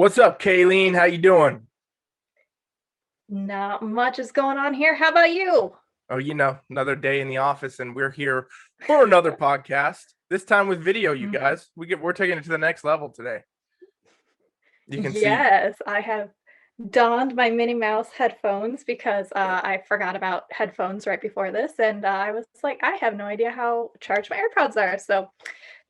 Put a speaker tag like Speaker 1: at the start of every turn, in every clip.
Speaker 1: What's up, Kayleen? How you doing?
Speaker 2: Not much is going on here. How about you?
Speaker 1: Oh, another day in the office, and we're here for another podcast. This time with video, you
Speaker 2: Mm.
Speaker 1: guys. We're taking it to the next level today. You can see.
Speaker 2: Yes, I have donned my Minnie Mouse headphones because I forgot about headphones right before this, and I was like, I have no idea how charged my AirPods are. So,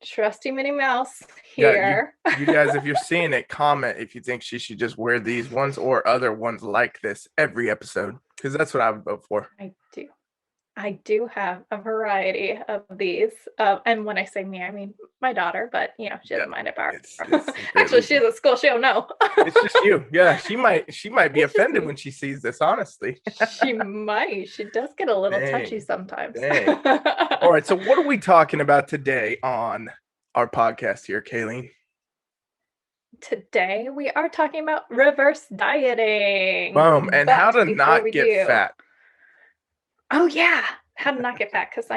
Speaker 2: trusty Minnie Mouse
Speaker 1: Yeah, you
Speaker 2: here.
Speaker 1: you guys, if you're seeing it, comment if you think she should just wear these ones or other ones like this every episode, because that's what I would vote for.
Speaker 2: I do. I do have a variety of these. And when I say me, I mean my daughter, but she
Speaker 1: Yeah,
Speaker 2: doesn't mind if I
Speaker 1: it's
Speaker 2: actually
Speaker 1: completely.
Speaker 2: she's at school, she don't know.
Speaker 1: It's just you. Yeah, she might be
Speaker 2: It's just
Speaker 1: offended
Speaker 2: me.
Speaker 1: when she sees this. Honestly,
Speaker 2: She might. She does get a little touchy
Speaker 1: dang,
Speaker 2: sometimes.
Speaker 1: dang. All right, so what are we talking about today on our podcast here, Kayleen?
Speaker 2: Today we are talking about reverse dieting.
Speaker 1: Boom. And how
Speaker 2: But
Speaker 1: to
Speaker 2: before
Speaker 1: not
Speaker 2: we
Speaker 1: get
Speaker 2: do,
Speaker 1: fat.
Speaker 2: oh yeah, how to not get fat, because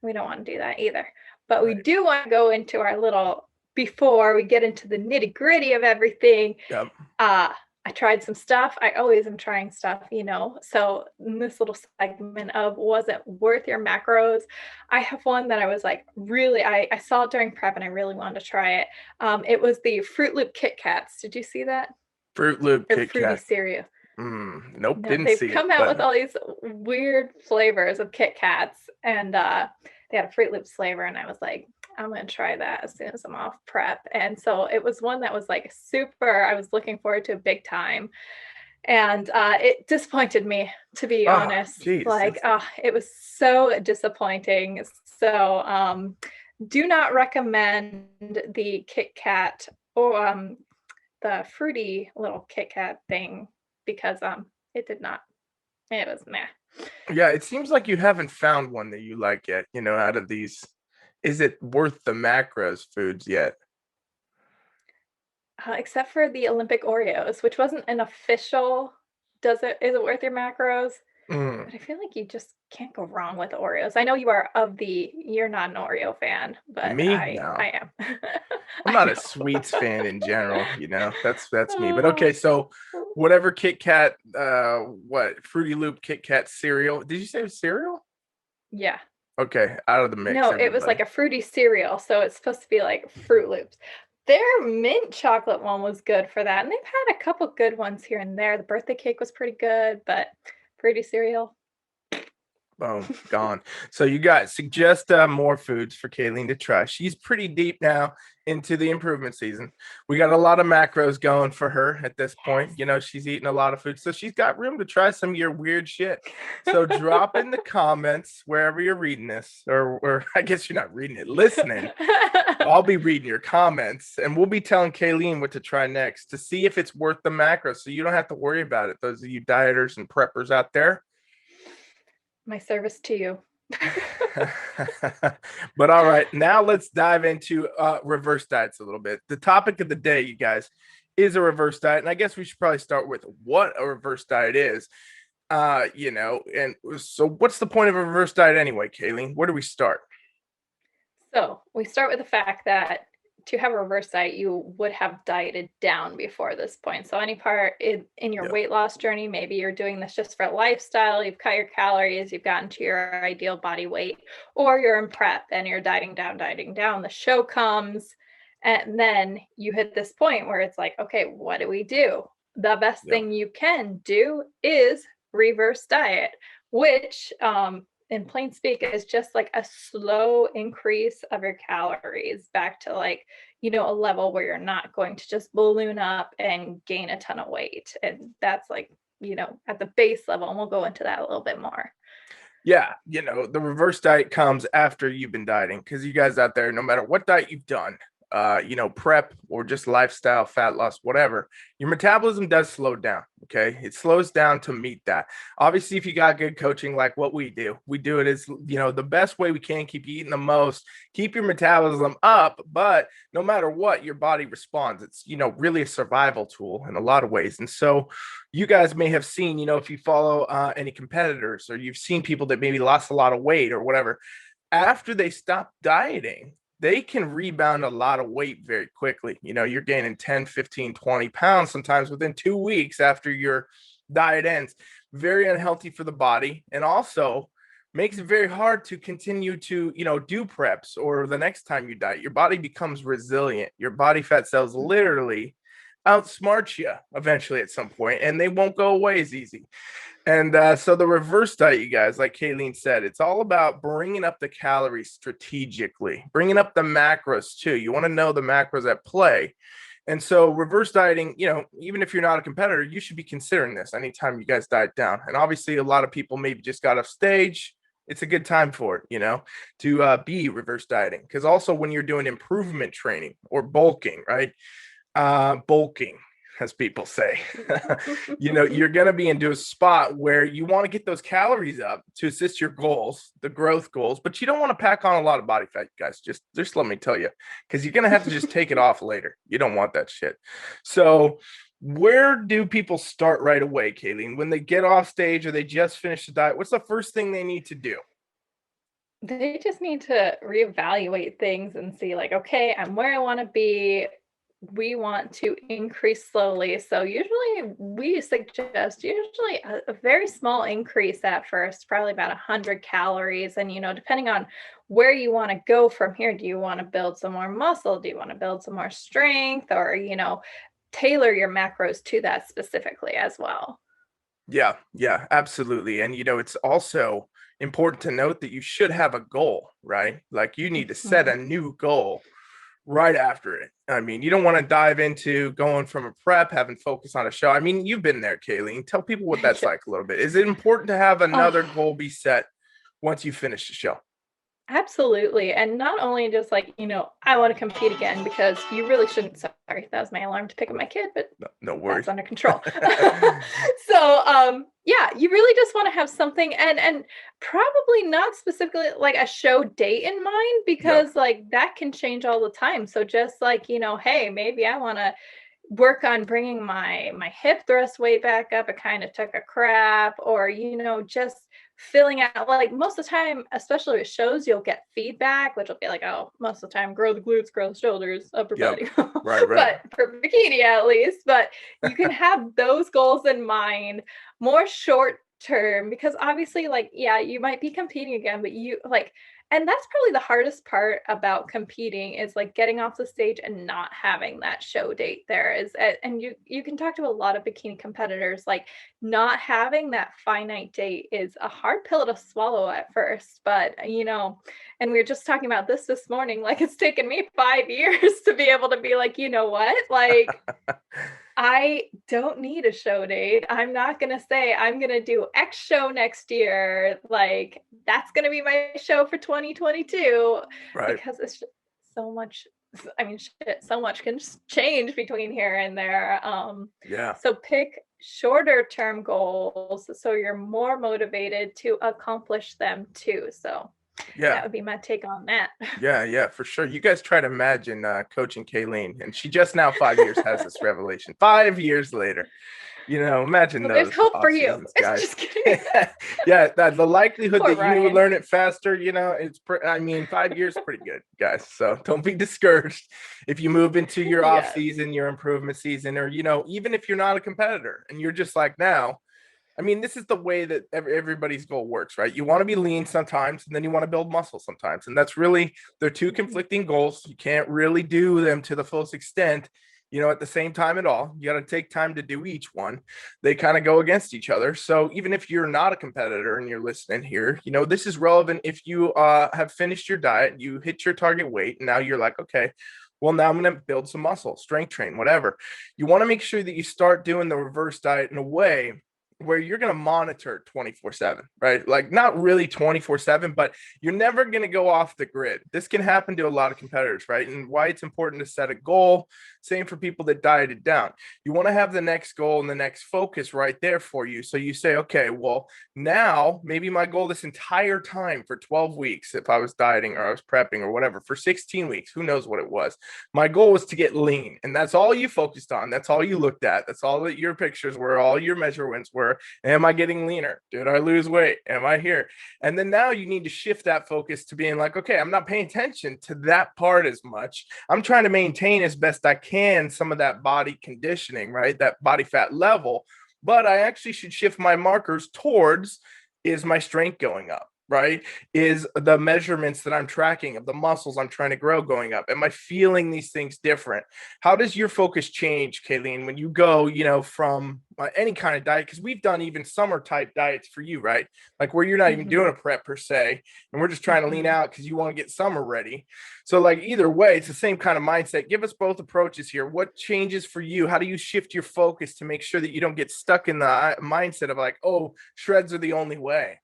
Speaker 2: we don't want to do that either. But we
Speaker 1: Right.
Speaker 2: do want to go into our little before we get into the nitty-gritty of everything.
Speaker 1: Yep.
Speaker 2: I tried some stuff. I always am trying stuff. So in this little segment of was it worth your macros? I have one that I was like really I saw it during prep and I really wanted to try it. It was the Fruit Loop Kit Kats. Did you see that?
Speaker 1: Fruit Loop
Speaker 2: Or
Speaker 1: Kit
Speaker 2: fruity
Speaker 1: Kat.
Speaker 2: cereal.
Speaker 1: Nope,
Speaker 2: No,
Speaker 1: didn't
Speaker 2: they've
Speaker 1: see it,
Speaker 2: come out
Speaker 1: but
Speaker 2: with all these weird flavors of Kit Kats, and they had a Fruit Loops flavor, and I was like, I'm gonna try that as soon as I'm off prep. And so it was one that was like super. I was looking forward to big time, and it disappointed me, to be
Speaker 1: oh,
Speaker 2: honest.
Speaker 1: geez.
Speaker 2: Like, it was so disappointing. So, do not recommend the Kit Kat or the fruity little Kit Kat thing because it did not. It was meh.
Speaker 1: Yeah, it seems like you haven't found one that you like yet, out of these. Is it worth the macros foods yet?
Speaker 2: Except for the Olympic Oreos, which wasn't an official. Is it worth your macros?
Speaker 1: Mm,
Speaker 2: But I feel like you just can't go wrong with Oreos. I know you're not an Oreo fan, but
Speaker 1: me?
Speaker 2: I
Speaker 1: No.
Speaker 2: am.
Speaker 1: I'm
Speaker 2: I
Speaker 1: not a
Speaker 2: know.
Speaker 1: sweets fan in general. That's me. But
Speaker 2: Oh.
Speaker 1: okay, so whatever Kit Kat, what Fruity Loop Kit Kat cereal. Did you say it was cereal?
Speaker 2: Yeah.
Speaker 1: Okay, out of the mix,
Speaker 2: No, it was like
Speaker 1: everybody.
Speaker 2: a fruity cereal, so it's supposed to be like Fruit Loops. Their mint chocolate one was good for that, and they've had a couple good ones here and there. The birthday cake was pretty good, but fruity cereal.
Speaker 1: Boom, gone. So you guys suggest more foods for Kayleen to try. She's pretty deep now into the improvement season. We got a lot of macros going for her at this point.
Speaker 2: Yes.
Speaker 1: She's eating a lot of food, so she's got room to try some of your weird shit. So drop in the comments wherever you're reading this, or I guess you're not reading it, listening. I'll be reading your comments, and we'll be telling Kayleen what to try next to see if it's worth the macros, so you don't have to worry about it. Those of you dieters and preppers out there.
Speaker 2: My service to you.
Speaker 1: But all right, now let's dive into reverse diets a little bit. The topic of the day, you guys, is a reverse diet. And I guess we should probably start with what a reverse diet is. And so what's the point of a reverse diet anyway, Kayleen? Where do we start?
Speaker 2: So we start with the fact that to have a reverse diet, you would have dieted down before this point. So any part in your
Speaker 1: Yep.
Speaker 2: weight loss journey, maybe you're doing this just for lifestyle, you've cut your calories, you've gotten to your ideal body weight, or you're in prep and you're dieting down. The show comes, and then you hit this point where it's like, okay, what do we do? The best
Speaker 1: Yep.
Speaker 2: thing you can do is reverse diet, which in plain speak is just like a slow increase of your calories back to like a level where you're not going to just balloon up and gain a ton of weight. And that's like at the base level, and we'll go into that a little bit more.
Speaker 1: Yeah, the reverse diet comes after you've been dieting because you guys out there, no matter what diet you've done, prep or just lifestyle, fat loss, whatever, your metabolism does slow down. Okay. It slows down to meet that. Obviously, if you got good coaching like what we do it is, the best way we can keep you eating the most, keep your metabolism up. But no matter what, your body responds. It's, really a survival tool in a lot of ways. And so you guys may have seen, if you follow any competitors or you've seen people that maybe lost a lot of weight or whatever, after they stop dieting, they can rebound a lot of weight very quickly. You know, you're gaining 10, 15, 20 pounds sometimes within 2 weeks after your diet ends. Very unhealthy for the body, and also makes it very hard to continue to, you know, do preps or the next time you diet. Your body becomes resilient. Your body fat cells literally outsmart you eventually at some point, and they won't go away as easy. And so the reverse diet, you guys, like Kayleen said, it's all about bringing up the calories strategically, bringing up the macros too. You want to know the macros at play. And so reverse dieting, you know, even if you're not a competitor, you should be considering this anytime you guys diet down. And obviously, a lot of people maybe just got off stage. It's a good time for it, you know, to be reverse dieting. Because also when you're doing improvement training or bulking, right? Bulking, as people say, you know, you're going to be into a spot where you want to get those calories up to assist your goals, the growth goals, but you don't want to pack on a lot of body fat, you guys. Just let me tell you, because you're going to have to just take it off later. You don't want that shit. So where do people start right away, Kayleen? When they get off stage or they just finish the diet, what's the first thing they need to do?
Speaker 2: They just need to reevaluate things and see, like, okay, I'm where I want to be. We want to increase slowly. So usually we suggest usually a very small increase at first, probably about 100 calories. And, you know, depending on where you want to go from here, do you want to build some more muscle? Do you want to build some more strength? Or, you know, tailor your macros to that specifically as well.
Speaker 1: Yeah, absolutely. And, you know, it's also important to note that you should have a goal, right? Like you need to set
Speaker 2: Mhm.
Speaker 1: a new goal right after it. I mean, you don't want to dive into going from a prep, having focus on a show. I mean, you've been there, Kayleen. Tell people what that's
Speaker 2: Yeah.
Speaker 1: like a little bit. Is it important to have another
Speaker 2: Oh,
Speaker 1: goal be set once you finish the show?
Speaker 2: absolutely. And not only just like, you know, I want to compete again because you really shouldn't. Sorry, that was my alarm to pick up my kid, but
Speaker 1: No, no
Speaker 2: that's
Speaker 1: worries.
Speaker 2: under control. So yeah, you really just want to have something, and probably not specifically like a show date in mind,
Speaker 1: Yeah,
Speaker 2: because like that can change all the time. So just like, you know, hey, maybe I want to work on bringing my hip thrust weight back up. It kind of took a crap, or, you know, just filling out, like, most of the time, especially with shows, you'll get feedback, which will be like, oh, most of the time, grow the glutes, grow the shoulders, upper
Speaker 1: yep.
Speaker 2: body.
Speaker 1: Right.
Speaker 2: But for bikini at least, but you can have those goals in mind more short term, because obviously, like, yeah, you might be competing again, but you like, and that's probably the hardest part about competing, is like getting off the stage and not having that show date there is. And you can talk to a lot of bikini competitors, like, not having that finite date is a hard pill to swallow at first, but, you know, and we were just talking about this morning, like, it's taken me 5 years to be able to be like, you know what, like, I don't need a show date. I'm not gonna say I'm gonna do X show next year. Like, that's gonna be my show for 2022,
Speaker 1: Right.
Speaker 2: because it's just so much. I mean, shit, so much can just change between here and there.
Speaker 1: Yeah.
Speaker 2: So pick shorter term goals so you're more motivated to accomplish them too. So that
Speaker 1: Yeah.
Speaker 2: would be my take on that.
Speaker 1: Yeah, for sure. You guys try to imagine coaching Kayleen, and she just now 5 years has this revelation. 5 years later, you know, imagine
Speaker 2: Well, there's
Speaker 1: those
Speaker 2: hope for
Speaker 1: off
Speaker 2: you.
Speaker 1: seasons,
Speaker 2: It's
Speaker 1: guys.
Speaker 2: just kidding.
Speaker 1: Yeah, the likelihood
Speaker 2: Poor
Speaker 1: that you
Speaker 2: Ryan.
Speaker 1: learn it faster, you know, I mean, 5 years is pretty good, guys. So don't be discouraged if you move into your off
Speaker 2: Yes.
Speaker 1: season, your improvement season, or, you know, even if you're not a competitor and you're just like now. I mean, this is the way that everybody's goal works, right? You want to be lean sometimes, and then you want to build muscle sometimes. And that's really, they're two
Speaker 2: Mhm.
Speaker 1: conflicting goals. You can't really do them to the fullest extent, you know, at the same time at all. You got to take time to do each one. They kind of go against each other. So even if you're not a competitor and you're listening here, you know, this is relevant if you have finished your diet, you hit your target weight, and now you're like, okay, well, now I'm going to build some muscle, strength train, whatever. You want to make sure that you start doing the reverse diet in a way where you're going to monitor 24/7, right? Like not really 24/7, but you're never going to go off the grid. This can happen to a lot of competitors, right? And why it's important to set a goal. Same for people that dieted down. You want to have the next goal and the next focus right there for you. So you say, okay, well, now maybe my goal this entire time for 12 weeks, if I was dieting or I was prepping or whatever, for 16 weeks, who knows what it was. My goal was to get lean. And that's all you focused on. That's all you looked at. That's all that your pictures were, all your measurements were. were, am I getting leaner? Did I lose weight? Am I here? And then now you need to shift that focus to being like, okay, I'm not paying attention to that part as much. I'm trying to maintain as best I can some of that body conditioning, right? That body fat level. But I actually should shift my markers towards, is my strength going up? Right? Is the measurements that I'm tracking of the muscles I'm trying to grow going up? Am I feeling these things different? How does your focus change, Kayleen, when you go, from any kind of diet? Because we've done even summer type diets for you, right? Like where you're not even doing a prep per se, and we're just trying to lean out because you want to get summer ready. So like either way, it's the same kind of mindset. Give us both approaches here. What changes for you? How do you shift your focus to make sure that you don't get stuck in the mindset of like, oh, shreds are the only way?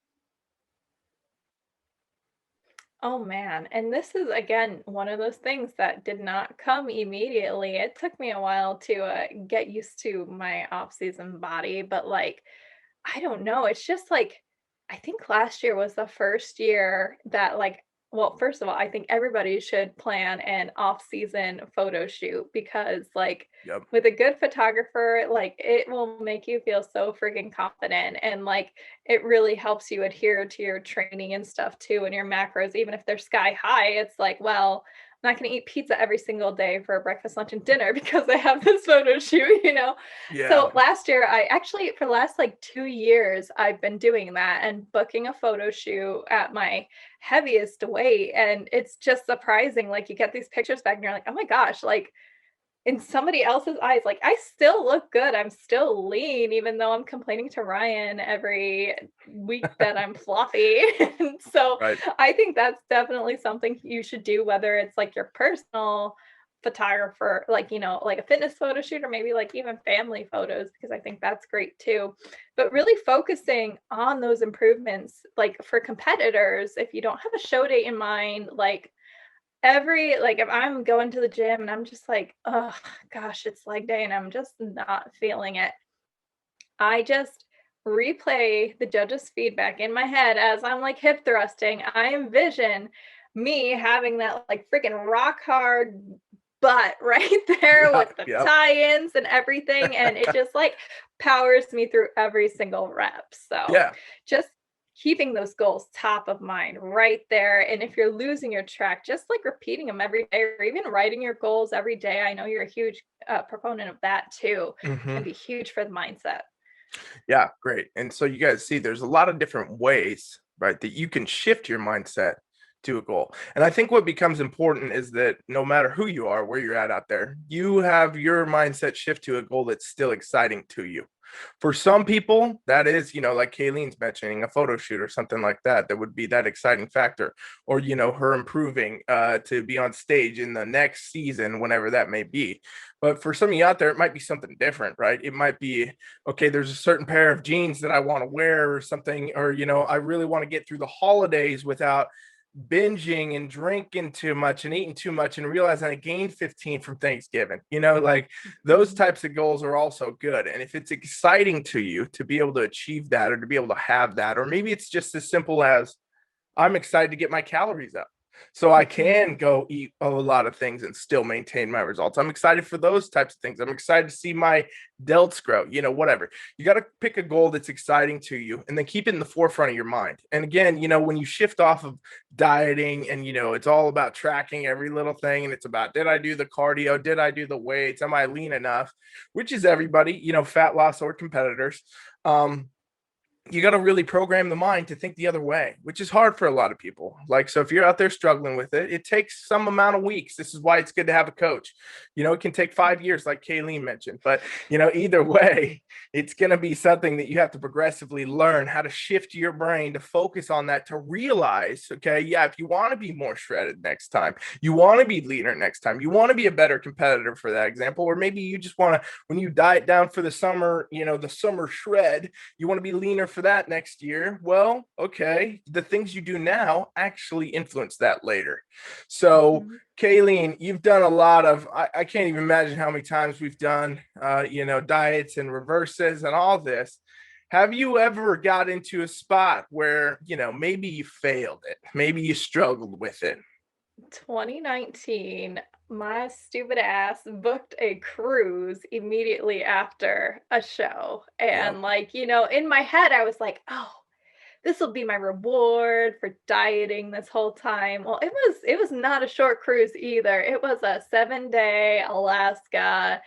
Speaker 2: Oh man, and this is again one of those things that did not come immediately. It took me a while to get used to my off-season body, but like I don't know, it's just like I think last year was the first year that like well, first of all, I think everybody should plan an off-season photo shoot because like
Speaker 1: Yep.
Speaker 2: with a good photographer, like it will make you feel so freaking confident and like it really helps you adhere to your training and stuff too and your macros even if they're sky high. It's like, well, I'm not going to eat pizza every single day for breakfast, lunch, and dinner because I have this photo shoot.
Speaker 1: Yeah.
Speaker 2: So last year, I actually, for the last like 2 years, I've been doing that and booking a photo shoot at my heaviest weight. And it's just surprising. Like you get these pictures back and you're like, oh my gosh, like in somebody else's eyes, like I still look good. I'm still lean, even though I'm complaining to Ryan every week that I'm floppy. And so
Speaker 1: Right.
Speaker 2: I think that's definitely something you should do, whether it's like your personal photographer, like, like a fitness photo shoot, or maybe like even family photos, because I think that's great too. But really focusing on those improvements, like for competitors, if you don't have a show date in mind, like if I'm going to the gym and I'm just like, oh gosh, it's leg day and I'm just not feeling it, I just replay the judge's feedback in my head as I'm like hip thrusting. I envision me having that like freaking rock hard butt right there
Speaker 1: Yeah.
Speaker 2: with the
Speaker 1: Yep.
Speaker 2: tie-ins and everything. And it just like powers me through every single rep. So
Speaker 1: Yeah.
Speaker 2: just keeping those goals top of mind right there. And if you're losing your track, just like repeating them every day or even writing your goals every day. I know you're a huge proponent of that too.
Speaker 1: Hmm.
Speaker 2: Can be huge for the mindset.
Speaker 1: Yeah, great. And so you guys see there's a lot of different ways, right, that you can shift your mindset to a goal. And I think what becomes important is that no matter who you are, where you're at out there, you have your mindset shift to a goal that's still exciting to you. For some people, that is, like Kayleen's mentioning, a photo shoot or something like that, that would be that exciting factor, or, her improving to be on stage in the next season, whenever that may be. But for some of you out there, it might be something different, right? It might be, okay, there's a certain pair of jeans that I want to wear or something, or, I really want to get through the holidays without binging and drinking too much and eating too much and realizing I gained 15 from Thanksgiving. Like those
Speaker 2: Mhm.
Speaker 1: types of goals are also good. And if it's exciting to you to be able to achieve that or to be able to have that, or maybe it's just as simple as I'm excited to get my calories up so I
Speaker 2: Mhm.
Speaker 1: can go eat a lot of things and still maintain my results. I'm excited for those types of things. I'm excited to see my delts grow, whatever. You got to pick a goal that's exciting to you and then keep it in the forefront of your mind. And again, when you shift off of dieting and, it's all about tracking every little thing and it's about, did I do the cardio? Did I do the weights? Am I lean enough? Which is everybody, fat loss or competitors. You got to really program the mind to think the other way, which is hard for a lot of people. Like, so if you're out there struggling with it, it takes some amount of weeks. This is why it's good to have a coach. It can take 5 years, like Kayleen mentioned, but either way, it's going to be something that you have to progressively learn how to shift your brain to focus on that, to realize, okay, yeah, if you want to be more shredded next time, you want to be leaner next time, you want to be a better competitor for that example, or maybe you just want to, when you diet down for the summer, the summer shred, you want to be leaner for that next year. Well, okay, the things you do now actually influence that later. So,
Speaker 2: Mhm.
Speaker 1: Kayleen, you've done a lot of, I can't even imagine how many times we've done, diets and reverses and all this. Have you ever got into a spot where, maybe you failed it, maybe you struggled with it?
Speaker 2: 2019, my stupid ass booked a cruise immediately after a show.
Speaker 1: Yep.
Speaker 2: And like, in my head, I was like, oh, this will be my reward for dieting this whole time. Well, it was not a short cruise either. It was a 7-day Alaska.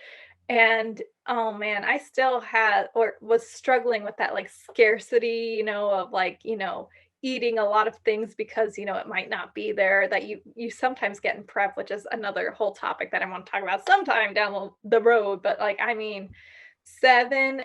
Speaker 2: And oh man, I still had or was struggling with that like scarcity, of like, eating a lot of things because it might not be there that you sometimes get in prep, which is another whole topic that I want to talk about sometime down the road. But like, I mean, 7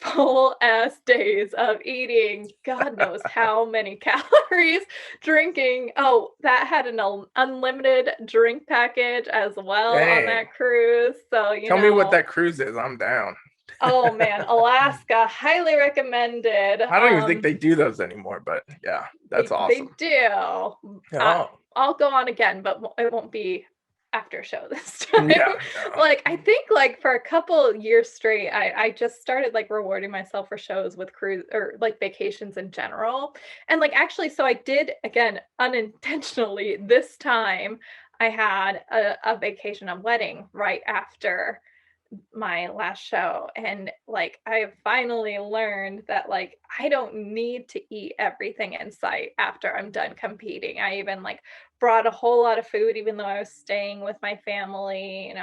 Speaker 2: full ass days of eating God knows how many calories, drinking. Oh, that had an unlimited drink package as well on
Speaker 1: Dang.
Speaker 2: that cruise. So,
Speaker 1: Tell me what that cruise is. I'm down.
Speaker 2: oh man, Alaska, highly recommended.
Speaker 1: I don't even think they do those anymore, but yeah, that's
Speaker 2: They
Speaker 1: awesome.
Speaker 2: do.
Speaker 1: Oh,
Speaker 2: I'll go on again, but it won't be after show this time.
Speaker 1: yeah, no.
Speaker 2: Like I think like for a couple years straight, I just started like rewarding myself for shows with cruise or like vacations in general. And like actually, so I did again unintentionally this time. I had a vacation, a wedding right after my last show, and like I have finally learned that like I don't need to eat everything in sight after I'm done competing. I even like brought a whole lot of food even though I was staying with my family,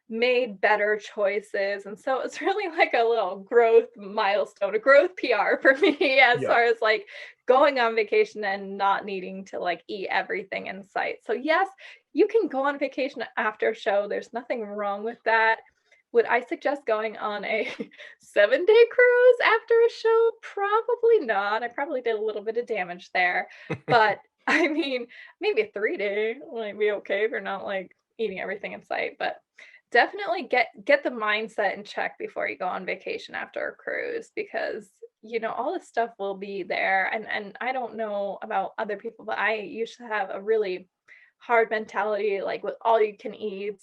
Speaker 2: made better choices. And so it's really like a little growth milestone, a growth PR for me as
Speaker 1: Yeah.
Speaker 2: far as like going on vacation and not needing to like eat everything in sight. So yes, you can go on vacation after a show. There's nothing wrong with that. Would I suggest going on a 7-day cruise after a show? Probably not. I probably did a little bit of damage there. But I mean, maybe a 3-day might be okay if you're not like eating everything in sight. But definitely get the mindset in check before you go on vacation after a cruise because all this stuff will be there. And I don't know about other people, but I used to have a really hard mentality, like with all you can eat,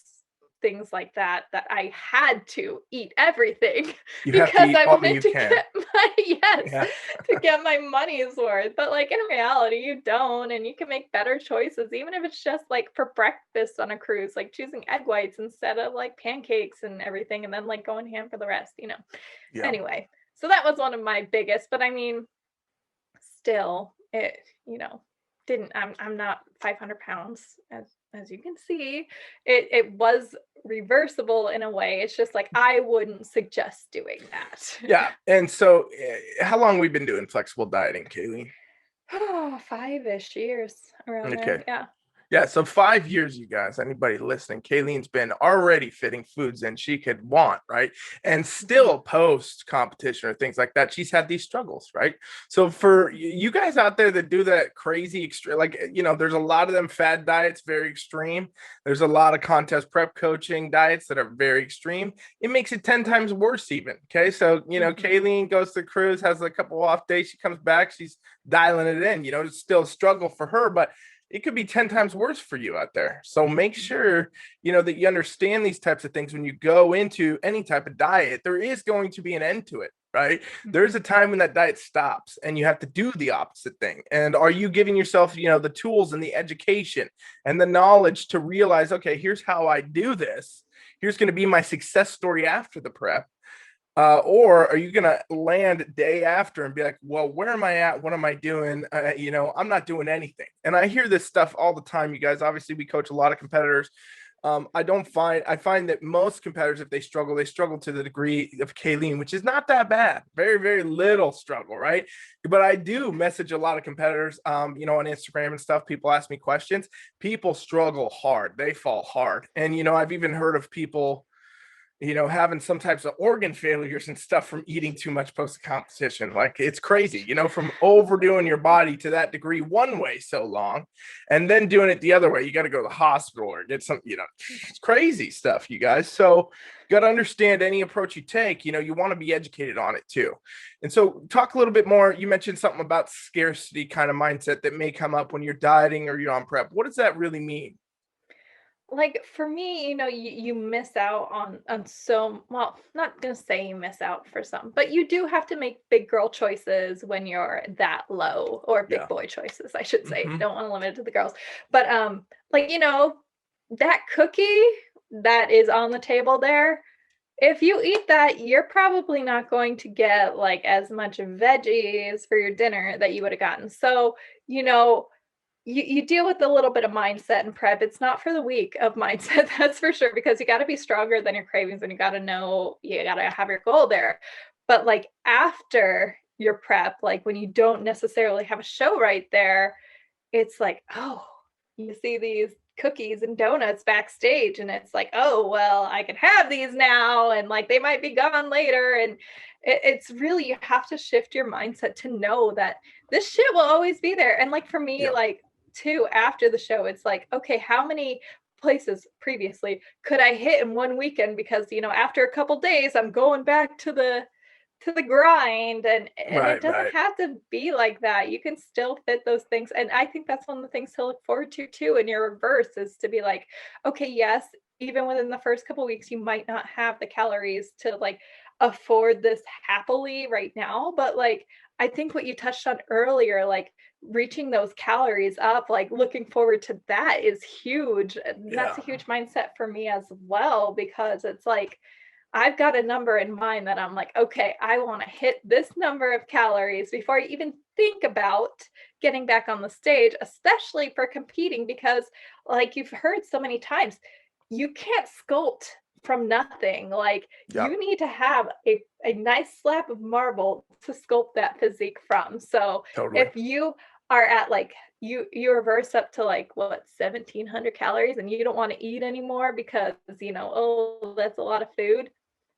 Speaker 2: things like that, that I had to eat everything
Speaker 1: You have to
Speaker 2: because
Speaker 1: eat
Speaker 2: I
Speaker 1: all
Speaker 2: wanted
Speaker 1: you
Speaker 2: to
Speaker 1: can.
Speaker 2: get my yes,
Speaker 1: Yeah.
Speaker 2: to get my money's worth. But like in reality, you don't, and you can make better choices, even if it's just like for breakfast on a cruise, like choosing egg whites instead of like pancakes and everything, and then like going ham for the rest.
Speaker 1: Yeah.
Speaker 2: Anyway, so that was one of my biggest, but I mean, still it didn't I'm not 500 pounds as you can see. It was reversible in a way. It's just like I wouldn't suggest doing that.
Speaker 1: Yeah. And so, how long we been doing flexible dieting, Kaylee?
Speaker 2: Oh, 5-ish years around
Speaker 1: Okay.
Speaker 2: there. Yeah.
Speaker 1: Yeah, so 5 years, you guys, anybody listening, Kayleen's been already fitting foods in she could want, right? And
Speaker 2: Mhm.
Speaker 1: still post competition or things like that, she's had these struggles, right? So for you guys out there that do that crazy extreme, like, there's a lot of them fad diets, very extreme. There's a lot of contest prep coaching diets that are very extreme. It makes it 10 times worse even. Okay. So,
Speaker 2: Mhm.
Speaker 1: Kayleen goes to the cruise, has a couple off days. She comes back, she's dialing it in, it's still a struggle for her, but it could be 10 times worse for you out there. So make sure, that you understand these types of things when you go into any type of diet. There is going to be an end to it, right? There's a
Speaker 2: Mhm.
Speaker 1: time when that diet stops and you have to do the opposite thing. And are you giving yourself, the tools and the education and the knowledge to realize, okay, here's how I do this. Here's going to be my success story after the prep. Or are you going to land day after and be like, well, where am I at? What am I doing? I'm not doing anything. And I hear this stuff all the time, you guys. Obviously, we coach a lot of competitors. I find that most competitors, if they struggle to the degree of Kayleen, which is not that bad, very, very little struggle, right? But I do message a lot of competitors, on Instagram and stuff. People ask me questions. People struggle hard. They fall hard. And, I've even heard of people having some types of organ failures and stuff from eating too much post competition. Like it's crazy, from overdoing your body to that degree one way so long and then doing it the other way. You got to go to the hospital or get some, it's crazy stuff, you guys. So you got to understand any approach you take, you want to be educated on it too. And so talk a little bit more. You mentioned something about scarcity kind of mindset that may come up when you're dieting or you're on prep. What does that really mean?
Speaker 2: Like for me, you miss out on so well, not gonna say you miss out for some, but you do have to make big girl choices when you're that low, or big
Speaker 1: Yeah.
Speaker 2: boy choices, I should say.
Speaker 1: Mm-hmm.
Speaker 2: Don't want to limit it to the girls. But like, that cookie that is on the table there, if you eat that, you're probably not going to get like as much veggies for your dinner that you would have gotten. So, you know, you deal with a little bit of mindset and prep. It's not for the weak of mindset, that's for sure, because you got to be stronger than your cravings and you got to know, you got to have your goal there. But like after your prep, like when you don't necessarily have a show right there, it's like, oh, you see these cookies and donuts backstage, and it's like, oh, well, I can have these now, and like they might be gone later. And it's really, you have to shift your mindset to know that this shit will always be there. And like for me,
Speaker 1: Yeah.
Speaker 2: like too, after the show, it's like, okay, how many places previously could I hit in one weekend? Because, you know, after a couple days, I'm going back to the grind, and it
Speaker 1: Right,
Speaker 2: doesn't
Speaker 1: right.
Speaker 2: have to be like that. You can still fit those things, and I think that's one of the things to look forward to too in your reverse, is to be like, okay, yes, even within the first couple weeks you might not have the calories to like afford this happily right now, but like I think what you touched on earlier, like reaching those calories up, like looking forward to that is huge. And that's
Speaker 1: Yeah.
Speaker 2: a huge mindset for me as well, because it's like I've got a number in mind that I'm like, okay, I want to hit this number of calories before I even think about getting back on the stage, especially for competing, because, like you've heard so many times, you can't sculpt from nothing. Like,
Speaker 1: Yeah.
Speaker 2: you need to have a nice slab of marble to sculpt that physique from. So,
Speaker 1: Totally.
Speaker 2: if you are at like, you reverse up to like what 1700 calories and you don't want to eat anymore because, you know, oh, that's a lot of food,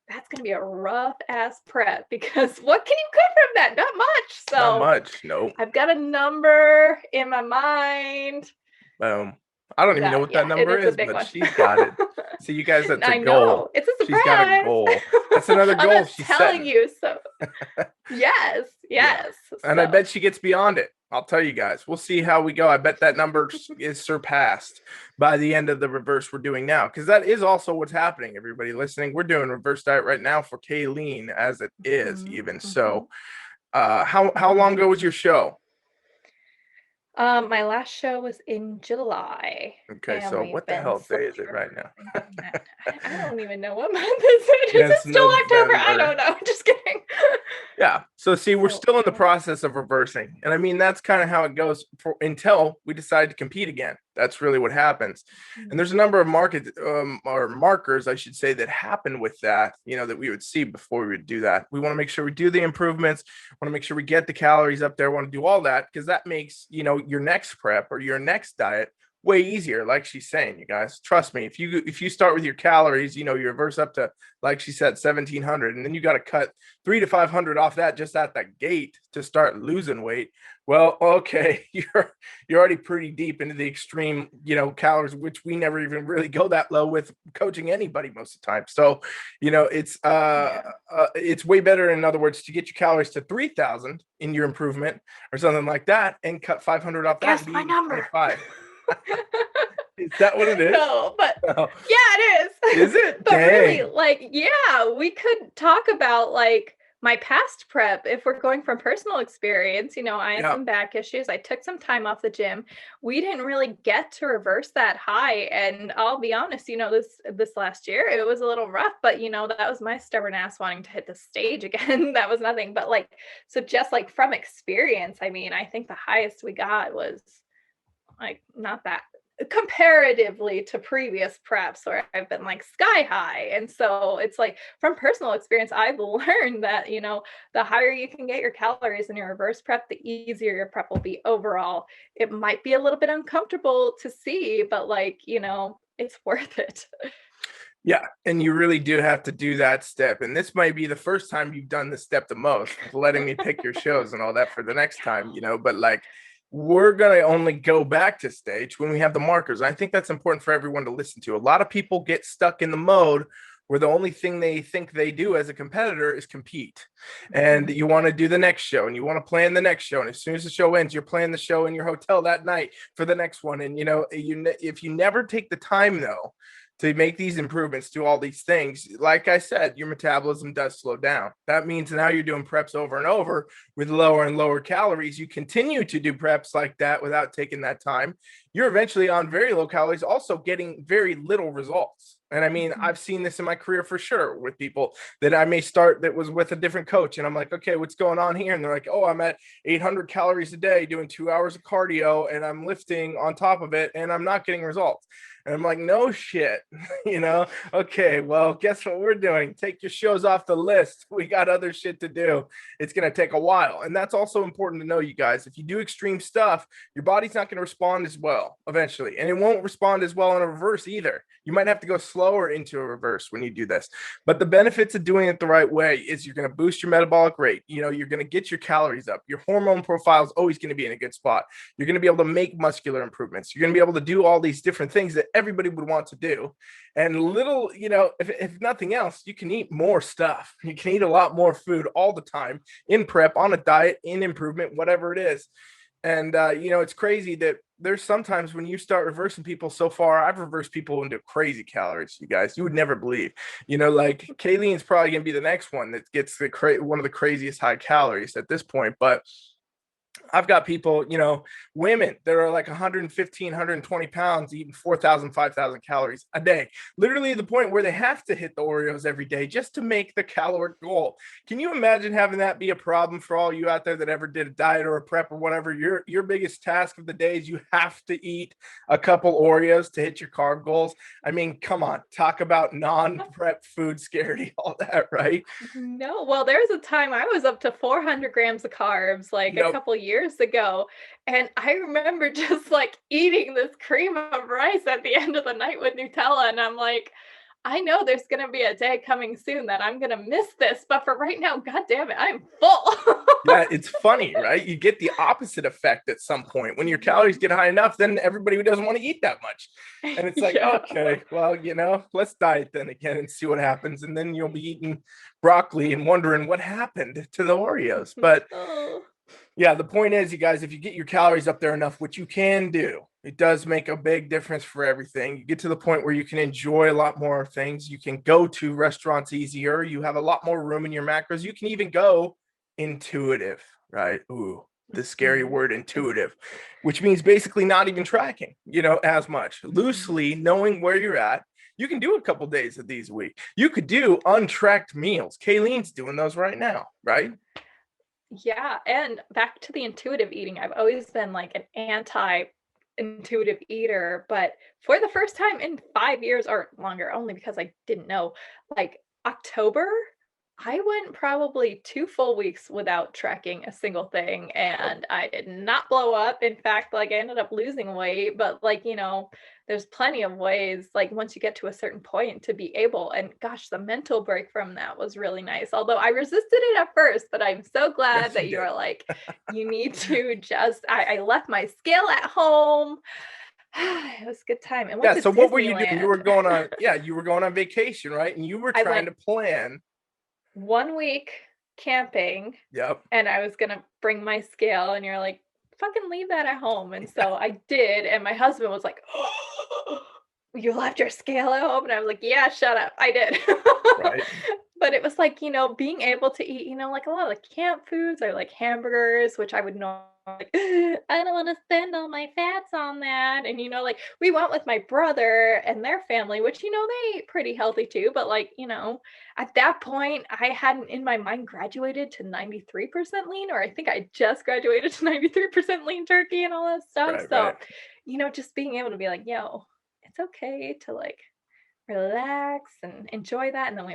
Speaker 2: that's gonna be a rough ass prep, because what can you cook from that? Not much.
Speaker 1: Not
Speaker 2: So
Speaker 1: much. Nope.
Speaker 2: I've got a number in my mind.
Speaker 1: Boom. I don't even know
Speaker 2: That,
Speaker 1: what that
Speaker 2: yeah, it
Speaker 1: number
Speaker 2: is a
Speaker 1: is,
Speaker 2: big
Speaker 1: but
Speaker 2: one.
Speaker 1: she's got it. See, you guys, that's a
Speaker 2: I
Speaker 1: goal.
Speaker 2: know. It's a
Speaker 1: She's got a
Speaker 2: surprise.
Speaker 1: goal. That's another
Speaker 2: I'm
Speaker 1: goal
Speaker 2: not
Speaker 1: she's
Speaker 2: telling
Speaker 1: setting.
Speaker 2: you. So yes,
Speaker 1: Yeah.
Speaker 2: yes.
Speaker 1: And I
Speaker 2: So
Speaker 1: bet she gets beyond it. I'll tell you guys. We'll see how we go. I bet that number is surpassed by the end of the reverse we're doing now, because that is also what's happening. Everybody listening, we're doing reverse diet right now for Kayleen as it is
Speaker 2: mhm,
Speaker 1: even.
Speaker 2: mhm.
Speaker 1: So, how long ago was your show?
Speaker 2: My last show was in July,
Speaker 1: Okay,
Speaker 2: and
Speaker 1: so
Speaker 2: we've
Speaker 1: what the
Speaker 2: been
Speaker 1: hell day is it
Speaker 2: September
Speaker 1: right now?
Speaker 2: and then I don't even know what month is it. Is it
Speaker 1: It's
Speaker 2: still October? I
Speaker 1: November.
Speaker 2: don't know. Just kidding.
Speaker 1: Yeah. So see, we're
Speaker 2: So
Speaker 1: still in the
Speaker 2: yeah.
Speaker 1: process of reversing. And I mean, that's kind of how it goes until we decide to compete again. That's really what happens. And there's a
Speaker 2: Mhm.
Speaker 1: number of or markers, I should say, that happen with that, that we would see before we would do that. We want to make sure we do the improvements, want to make sure we get the calories up there, want to do all that, because that makes, your next prep or your next diet way easier. Like she's saying, you guys, trust me, if you start with your calories, you reverse up to, like she said, 1700, and then you got to cut 300 to 500 off that just at the gate to start losing weight. Well, okay, you're already pretty deep into the extreme, calories, which we never even really go that low with coaching anybody most of the time. So,
Speaker 2: Yeah.
Speaker 1: it's way better, in other words, to get your calories to 3000 in your improvement or something like that, and cut 500 off that and
Speaker 2: Guess
Speaker 1: be
Speaker 2: my
Speaker 1: even
Speaker 2: number.
Speaker 1: 25. Is that what it is?
Speaker 2: No, but
Speaker 1: No.
Speaker 2: yeah, it
Speaker 1: Is
Speaker 2: is.
Speaker 1: it?
Speaker 2: But really,
Speaker 1: Dang.
Speaker 2: like, yeah, we could talk about like my past prep if we're going from personal experience. You know, I had
Speaker 1: Yeah.
Speaker 2: some back issues. I took some time off the gym. We didn't really get to reverse that high. And I'll be honest, this last year it was a little rough, but that was my stubborn ass wanting to hit the stage again. That was nothing. But like, so just like from experience, I mean, I think the highest we got was like not that comparatively to previous preps where I've been like sky high. And so it's like from personal experience, I've learned that, the higher you can get your calories in your reverse prep, the easier your prep will be overall. It might be a little bit uncomfortable to see, but like, it's worth it.
Speaker 1: Yeah, and you really do have to do that step. And this might be the first time you've done this step the most, with letting me pick your shows and all that for the next time, but like we're going to only go back to stage when we have the markers. I think that's important for everyone to listen to. A lot of people get stuck in the mode where the only thing they think they do as a competitor is compete. And you want to do the next show and you want to plan the next show. And as soon as the show ends, you're planning the show in your hotel that night for the next one. And, if you never take the time, though, to make these improvements, do all these things, like I said, your metabolism does slow down. That means now you're doing preps over and over with lower and lower calories. You continue to do preps like that without taking that time. you're eventually on very low calories, also getting very little results. And I mean, I've seen this in my career for sure with people that I may start that was with a different coach. And I'm like, okay, what's going on here? And they're like, oh, I'm at 800 calories a day doing 2 hours of cardio and I'm lifting on top of it and I'm not getting results. And I'm like, no shit, okay, well, guess what we're doing? Take your shows off the list. We got other shit to do. It's going to take a while. And that's also important to know, you guys. If you do extreme stuff, your body's not going to respond as well eventually. And it won't respond as well in a reverse either. You might have to go slower into a reverse when you do this. But the benefits of doing it the right way is you're going to boost your metabolic rate. You're going to get your calories up. Your hormone profile is always going to be in a good spot. You're going to be able to make muscular improvements. You're going to be able to do all these different things that everybody would want to do. And little, if nothing else, you can eat more stuff. You can eat a lot more food all the time in prep, on a diet, in improvement, whatever it is. And, it's crazy that there's sometimes when you start reversing people so far, I've reversed people into crazy calories, you guys, you would never believe, like Kayleen's probably going to be the next one that gets one of the craziest high calories at this point. But I've got people, women that are like 115, 120 pounds, eating 4,000, 5,000 calories a day, literally the point where they have to hit the Oreos every day just to make the caloric goal. Can you imagine having that be a problem for all you out there that ever did a diet or a prep or whatever? Your biggest task of the day is you have to eat a couple Oreos to hit your carb goals. I mean, come on, talk about non-prep food scarcity, all that, right?
Speaker 2: No, well, there was a time I was up to 400 grams of carbs like a couple years ago. And I remember just like eating this cream of rice at the end of the night with Nutella. And I'm like, I know there's going to be a day coming soon that I'm going to miss this. But for right now, God damn it, I'm full.
Speaker 1: Yeah, it's funny, right? You get the opposite effect at some point. When your calories get high enough, then everybody doesn't want to eat that much. And it's like, okay, well, let's diet then again and see what happens. And then you'll be eating broccoli and wondering what happened to the Oreos. But yeah, the point is, you guys, if you get your calories up there enough, which you can do, it does make a big difference for everything. You get to the point where you can enjoy a lot more things. You can go to restaurants easier. You have a lot more room in your macros. You can even go intuitive, right? Ooh, the scary word intuitive, which means basically not even tracking, as much. Loosely knowing where you're at. You can do a couple days of these a week. You could do untracked meals. Kayleen's doing those right now, right?
Speaker 2: Yeah. And back to the intuitive eating, I've always been like an anti-intuitive eater, but for the first time in 5 years or longer, only because I didn't know, like October, I went probably 2 full weeks without tracking a single thing, and I did not blow up. In fact, like I ended up losing weight, but like, there's plenty of ways, like once you get to a certain point to be able, and gosh, the mental break from that was really nice. Although I resisted it at first, but I'm so glad that you are like, you need to just, I left my scale at home. It was a good time. And
Speaker 1: yeah. So what were you doing? You were going on vacation, right? And you were trying to plan
Speaker 2: 1 week camping.
Speaker 1: Yep.
Speaker 2: And I was gonna bring my scale, and you're like, fucking leave that at home. And so I did. And my husband was like, oh, you left your scale at home? And I was like, yeah, shut up. I did.
Speaker 1: Right.
Speaker 2: But it was like, being able to eat, like a lot of like camp foods or like hamburgers, which I would know, like, I don't want to spend all my fats on that. And, like we went with my brother and their family, which, they eat pretty healthy too. But like, at that point, I hadn't in my mind graduated to 93% lean, or I think I just graduated to 93% lean turkey and all that stuff.
Speaker 1: Right,
Speaker 2: so,
Speaker 1: right.
Speaker 2: Just being able to be like, yo, it's okay to like relax and enjoy that. And then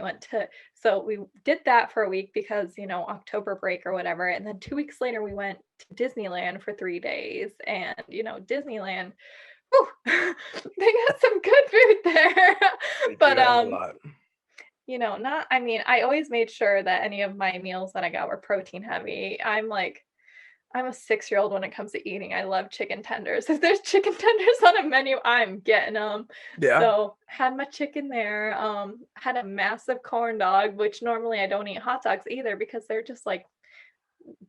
Speaker 2: so we did that for a week because, October break or whatever. And then 2 weeks later, we went to Disneyland for 3 days. And, Disneyland, whew, they got some good food there. But, I always made sure that any of my meals that I got were protein heavy. I'm a 6-year-old when it comes to eating. I love chicken tenders. If there's chicken tenders on a menu, I'm getting them.
Speaker 1: Yeah.
Speaker 2: So had my chicken there. Had a massive corn dog, which normally I don't eat hot dogs either because they're just like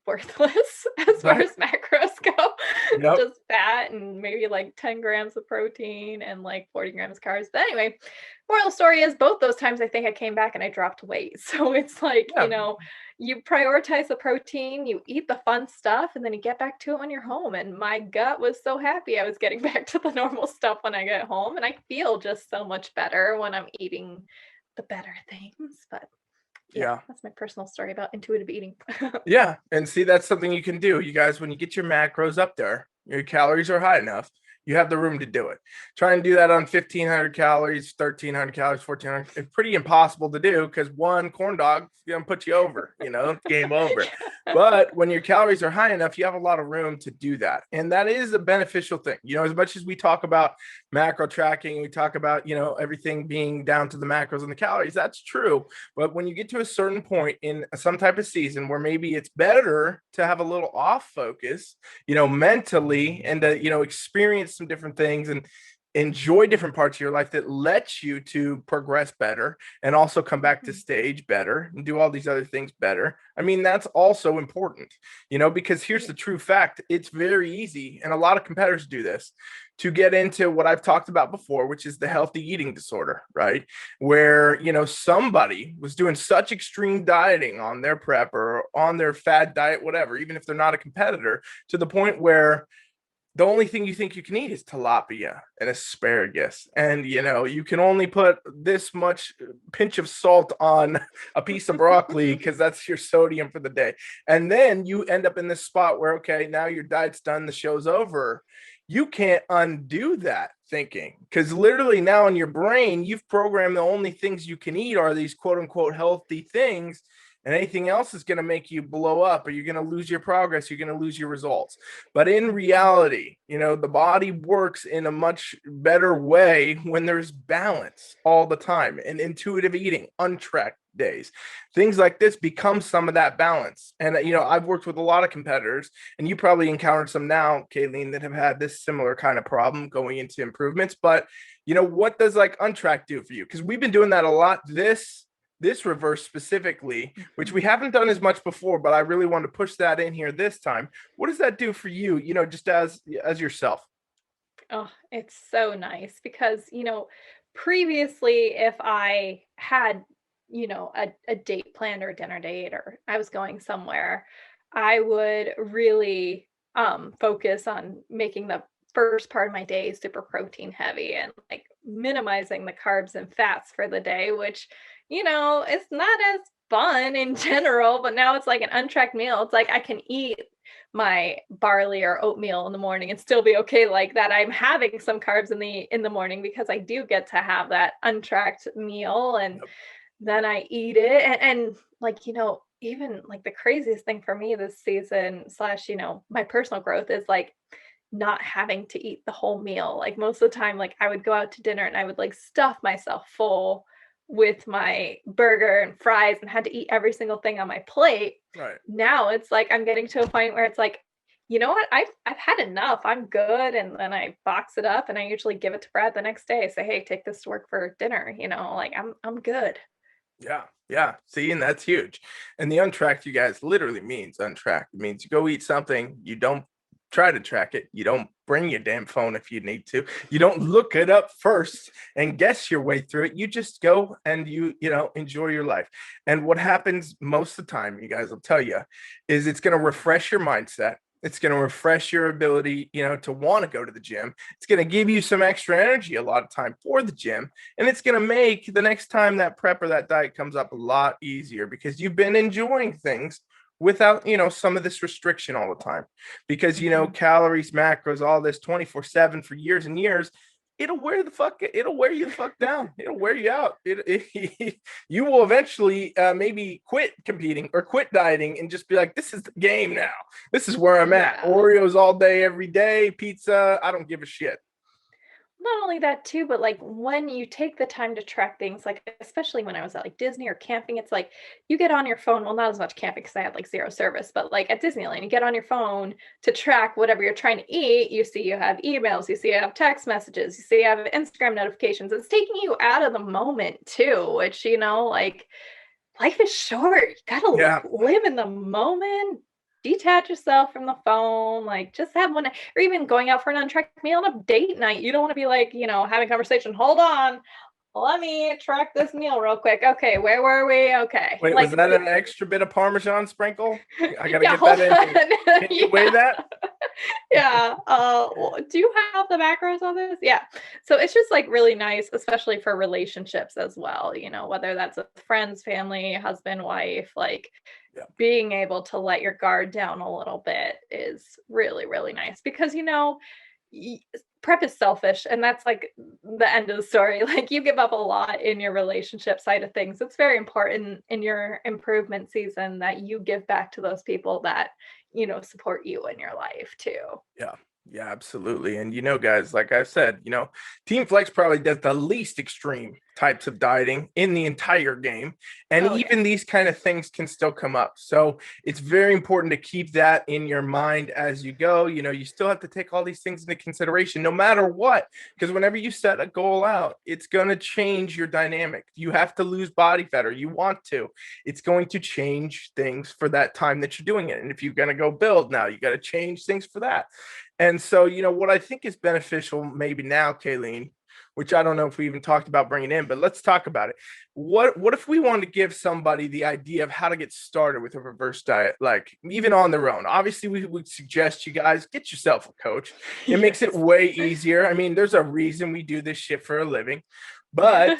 Speaker 2: worthless as far
Speaker 1: Right.
Speaker 2: as macros go.
Speaker 1: Yep.
Speaker 2: Just fat and maybe like 10 grams of protein and like 40 grams of carbs. But anyway, moral of the story is both those times I think I came back and I dropped weight. So it's like,
Speaker 1: Yeah.
Speaker 2: you prioritize the protein, you eat the fun stuff, and then you get back to it when you're home. And my gut was so happy I was getting back to the normal stuff when I get home. And I feel just so much better when I'm eating the better things. But yeah,
Speaker 1: Yeah.
Speaker 2: that's my personal story about intuitive eating.
Speaker 1: Yeah. And see, that's something you can do. You guys, when you get your macros up there, your calories are high enough, you have the room to do it. Try and do that on 1,500 calories, 1,300 calories, 1,400. It's pretty impossible to do because one corn dog is going to put you over, game over. But when your calories are high enough, you have a lot of room to do that. And that is a beneficial thing. As much as we talk about macro tracking, we talk about, everything being down to the macros and the calories, that's true. But when you get to a certain point in some type of season where maybe it's better to have a little off focus, mentally, and to, experience some different things and enjoy different parts of your life that lets you to progress better and also come back to stage better and do all these other things better. I mean, that's also important, because here's the true fact. It's very easy, and a lot of competitors do this, to get into what I've talked about before, which is the healthy eating disorder, right? Where, somebody was doing such extreme dieting on their prep or on their fad diet, whatever, even if they're not a competitor, to the point where the only thing you think you can eat is tilapia and asparagus. And, you can only put this much pinch of salt on a piece of broccoli because that's your sodium for the day. And then you end up in this spot where, okay, now your diet's done, the show's over. You can't undo that thinking because literally now in your brain, you've programmed the only things you can eat are these quote unquote healthy things. And anything else is going to make you blow up, or you're going to lose your progress. You're going to lose your results. But in reality, the body works in a much better way when there's balance all the time. And intuitive eating, untracked days, things like this become some of that balance. And, I've worked with a lot of competitors, and you probably encountered some now, Kayleen, that have had this similar kind of problem going into improvements. But, what does like untracked do for you? Because we've been doing that a lot. This reverse specifically, which we haven't done as much before, but I really want to push that in here this time. What does that do for you, just as yourself?
Speaker 2: Oh, it's so nice because, previously if I had, a date planned or a dinner date or I was going somewhere, I would really focus on making the first part of my day super protein heavy and like minimizing the carbs and fats for the day, which, it's not as fun in general, but now it's like an untracked meal. It's like I can eat my barley or oatmeal in the morning and still be okay like that. I'm having some carbs in the morning because I do get to have that untracked meal and then I eat it. And like, even like the craziest thing for me this season slash, my personal growth is like not having to eat the whole meal. Like most of the time, like I would go out to dinner and I would like stuff myself full with my burger and fries and had to eat every single thing on my plate.
Speaker 1: Right.
Speaker 2: Now it's like I'm getting to a point where it's like, you know what? I've had enough. I'm good. And then I box it up and I usually give it to Brad the next day. Say, hey, take this to work for dinner. Like I'm good.
Speaker 1: Yeah. Yeah. See, and that's huge. And the untracked, you guys, literally means untracked. It means you go eat something, you don't try to track it. You don't bring your damn phone if you need to. You don't look it up first and guess your way through it. You just go and you enjoy your life. And what happens most of the time, you guys, will tell you, is it's going to refresh your mindset. It's going to refresh your ability, to want to go to the gym. It's going to give you some extra energy a lot of time for the gym. And it's going to make the next time that prep or that diet comes up a lot easier because you've been enjoying things without, some of this restriction all the time. Because, calories, macros, all this 24/7 for years and years, it'll wear you the fuck down. It'll wear you out. You will eventually maybe quit competing or quit dieting and just be like, this is the game now. This is where I'm at. Oreos all day, every day, pizza. I don't give a shit.
Speaker 2: Not only that too, but like when you take the time to track things, like especially when I was at like Disney or camping, it's like you get on your phone. Well, not as much camping because I had like zero service, but like at Disneyland, you get on your phone to track whatever you're trying to eat. You see you have emails, you see you have text messages, you see you have Instagram notifications. It's taking you out of the moment too, which, like life is short. You gotta live in the moment. detach yourself from the phone, like just have one, or even going out for an untracked meal on a date night. You don't want to be like, having conversation. Hold on, let me track this meal real quick. Okay, where were we? Okay,
Speaker 1: Wait, was
Speaker 2: like,
Speaker 1: that an extra bit of Parmesan sprinkle? I gotta
Speaker 2: yeah,
Speaker 1: get
Speaker 2: hold
Speaker 1: that in
Speaker 2: on.
Speaker 1: here. Can you weigh
Speaker 2: Yeah.
Speaker 1: that?
Speaker 2: Yeah. Do you have the macros on this? Yeah. So it's just like really nice, especially for relationships as well, whether that's with friends, family, husband, wife, like
Speaker 1: Yeah.
Speaker 2: being able to let your guard down a little bit is really, really nice because, y- prep is selfish, and that's like the end of the story. Like, you give up a lot in your relationship side of things. It's very important in your improvement season that you give back to those people that support you in your life too.
Speaker 1: Yeah. Yeah, absolutely. And guys, like I said, Team Flex probably does the least extreme types of dieting in the entire game. And
Speaker 2: Oh yeah.
Speaker 1: even these kind of things can still come up. So it's very important to keep that in your mind as you go. You still have to take all these things into consideration no matter what. Because whenever you set a goal out, it's going to change your dynamic. You have to lose body fat, or you want to. It's going to change things for that time that you're doing it. And if you're going to go build now, you got to change things for that. And so, what I think is beneficial maybe now, Kayleen, which I don't know if we even talked about bringing in, but let's talk about it. What if we wanted to give somebody the idea of how to get started with a reverse diet, like even on their own? Obviously, we would suggest you guys get yourself a coach. It makes it
Speaker 2: Yes.
Speaker 1: way easier. I mean, there's a reason we do this shit for a living. But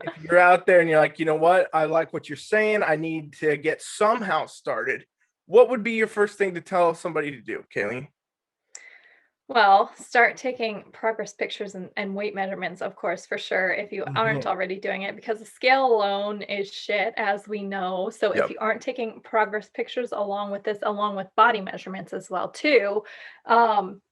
Speaker 1: if you're out there and you're like, you know what, I like what you're saying, I need to get somehow started, what would be your first thing to tell somebody to do, Kayleen?
Speaker 2: Well, start taking progress pictures and weight measurements, of course, for sure, if you aren't
Speaker 1: Mhm.
Speaker 2: already doing it, because the scale alone is shit, as we know. So if
Speaker 1: Yep.
Speaker 2: you aren't taking progress pictures along with this, along with body measurements as well, too,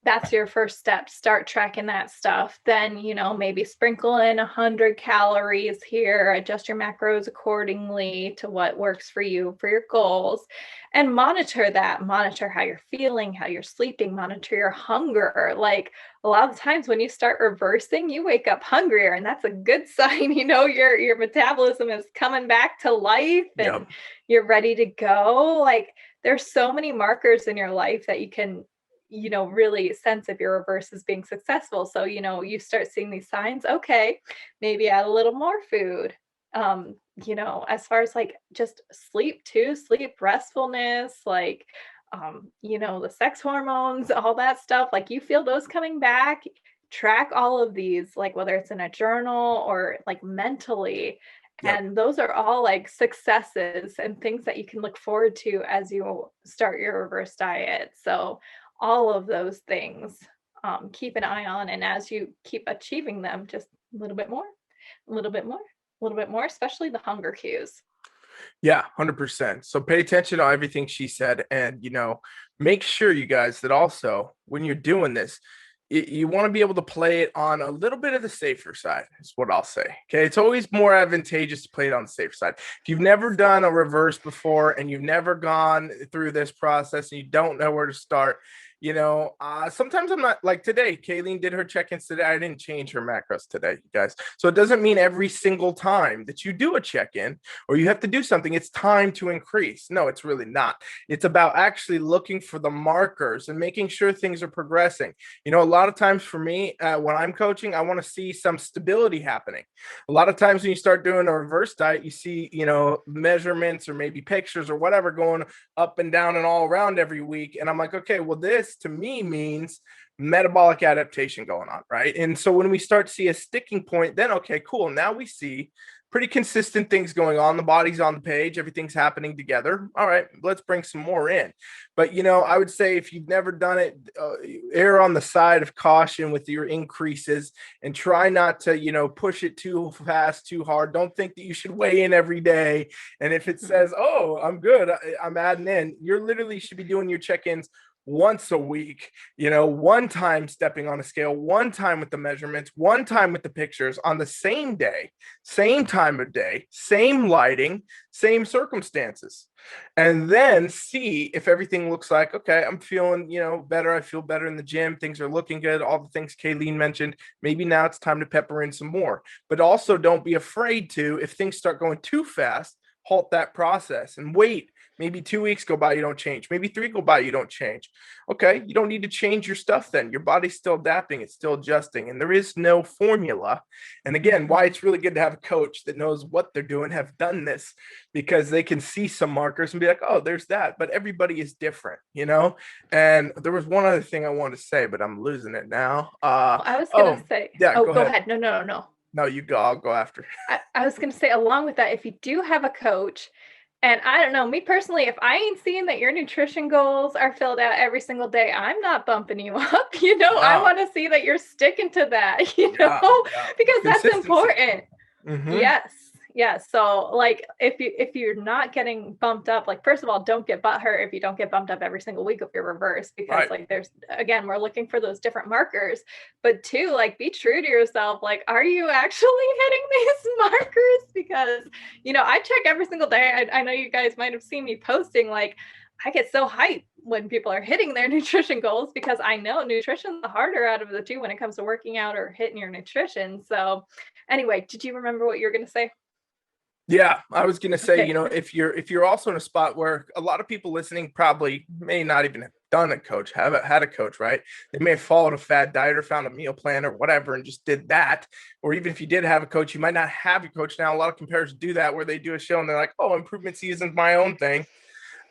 Speaker 2: that's your first step. Start tracking that stuff. Then, maybe sprinkle in 100 calories here, adjust your macros accordingly to what works for you for your goals, and monitor that. Monitor how you're feeling, how you're sleeping, monitor your hunger. Like, a lot of times when you start reversing, you wake up hungrier, and that's a good sign. Your metabolism is coming back to life and
Speaker 1: Yep.
Speaker 2: you're ready to go. Like, there's so many markers in your life that you can really sense if your reverse is being successful. So you start seeing these signs. Okay, maybe add a little more food. As far as like just sleep too, sleep, restfulness, like, the sex hormones, all that stuff, like, you feel those coming back, track all of these, like, whether it's in a journal or like mentally.
Speaker 1: Yep.
Speaker 2: And those are all like successes and things that you can look forward to as you start your reverse diet. So all of those things, keep an eye on. And as you keep achieving them, just a little bit more, a little bit more, a little bit more, especially the hunger cues.
Speaker 1: Yeah, 100%. So pay attention to everything she said. And, make sure you guys that also when you're doing this, you want to be able to play it on a little bit of the safer side, is what I'll say. Okay. It's always more advantageous to play it on the safe side. If you've never done a reverse before and you've never gone through this process and you don't know where to start, sometimes I'm not like today. Kayleen did her check-ins today. I didn't change her macros today, you guys. So it doesn't mean every single time that you do a check-in or you have to do something, it's time to increase. No, it's really not. It's about actually looking for the markers and making sure things are progressing. A lot of times for me, when I'm coaching, I want to see some stability happening. A lot of times when you start doing a reverse diet, you see, measurements or maybe pictures or whatever going up and down and all around every week. And I'm like, okay, well, this to me means metabolic adaptation going on, right? And so when we start to see a sticking point, then okay, cool. Now we see pretty consistent things going on. The body's on the page, everything's happening together. All right, let's bring some more in. But I would say if you've never done it, err on the side of caution with your increases and try not to, push it too fast, too hard. Don't think that you should weigh in every day. And if it says, "Oh, I'm good, I'm adding in," you're literally should be doing your check-ins once a week, one time stepping on a scale, one time with the measurements, one time with the pictures on the same day, same time of day, same lighting, same circumstances. And then see if everything looks like, okay, I'm feeling, better. I feel better in the gym. Things are looking good. All the things Kayleen mentioned. Maybe now it's time to pepper in some more. But also don't be afraid to, if things start going too fast, halt that process and wait Maybe 2 weeks go by, you don't change. Maybe 3 go by, you don't change. Okay, you don't need to change your stuff then. Your body's still adapting, it's still adjusting, and there is no formula. And again, why it's really good to have a coach that knows what they're doing, have done this, because they can see some markers and be like, oh, there's that. But everybody is different, you know? And there was one other thing I wanted to say, but I'm losing it now.
Speaker 2: I was gonna say,
Speaker 1: yeah,
Speaker 2: go ahead. No.
Speaker 1: No, you go. I'll go after.
Speaker 2: I was gonna say, along with that, if you do have a coach, and I don't know, me personally, if I ain't seeing that your nutrition goals are filled out every single day, I'm not bumping you up. I want to see that you're sticking to that, because that's important. Yes. So like if you're not getting bumped up, like first of all, don't get butthurt if you don't get bumped up every single week if you're reversed, because like there's, again, we're looking for those different markers. But two, like be true to yourself. Like, are you actually hitting these markers? Because I check every single day. I know you guys might have seen me posting, like I get so hyped when people are hitting their nutrition goals, because I know nutrition's the harder out of the two when it comes to working out or hitting your nutrition. So anyway, did you remember what you were going to say?
Speaker 1: Yeah, I was going to say, if you're also in a spot where a lot of people listening probably may not even have done a coach, haven't had a coach, right? They may have followed a fad diet or found a meal plan or whatever and just did that. Or even if you did have a coach, you might not have your coach now. A lot of competitors do that, where they do a show and they're like, oh, improvement season's my own thing.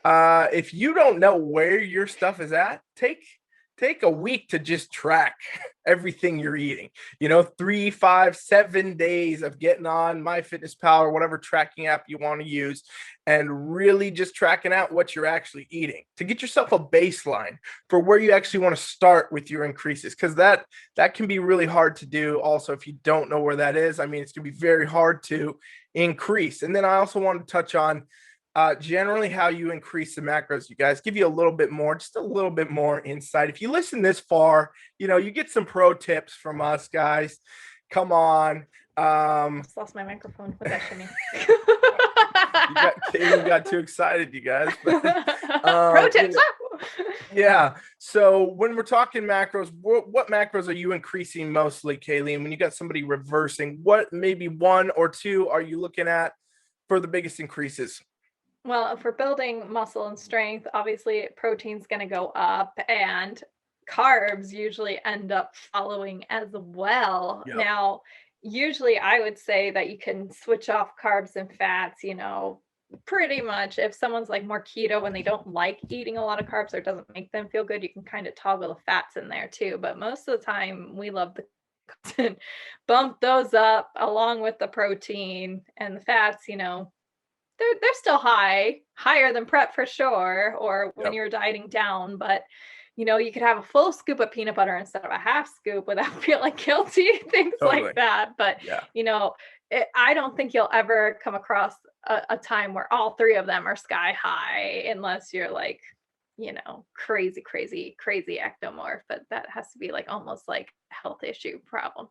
Speaker 1: If you don't know where your stuff is at, take a week to just track everything you're eating. 3, 5, 7 days of getting on MyFitnessPal or whatever tracking app you want to use, and really just tracking out what you're actually eating to get yourself a baseline for where you actually want to start with your increases, because that can be really hard to do also if you don't know where that is. I mean, it's going to be very hard to increase. And then I also want to touch on generally how you increase the macros. You guys, give you just a little bit more insight. If you listen this far, you get some pro tips from us, guys. Come on.
Speaker 2: I just lost my microphone with that shimmy.
Speaker 1: You got too excited, you guys. But,
Speaker 2: pro tips.
Speaker 1: Yeah. So when we're talking macros, what macros are you increasing mostly, Kayleen? When you got somebody reversing, what maybe 1 or 2 are you looking at for the biggest increases?
Speaker 2: Well, for building muscle and strength, obviously protein's going to go up, and carbs usually end up following as well. Yep. Now, usually I would say that you can switch off carbs and fats, pretty much. If someone's like more keto and they don't like eating a lot of carbs or it doesn't make them feel good, you can kind of toggle the fats in there too. But most of the time we love the carbs and bump those up along with the protein, and the fats, they're still higher than prep for sure, or when you're dieting down. But you could have a full scoop of peanut butter instead of a half scoop without feeling guilty, things like that. But I don't think you'll ever come across a time where all 3 of them are sky high, unless you're like crazy ectomorph. But that has to be like almost like a health issue problem.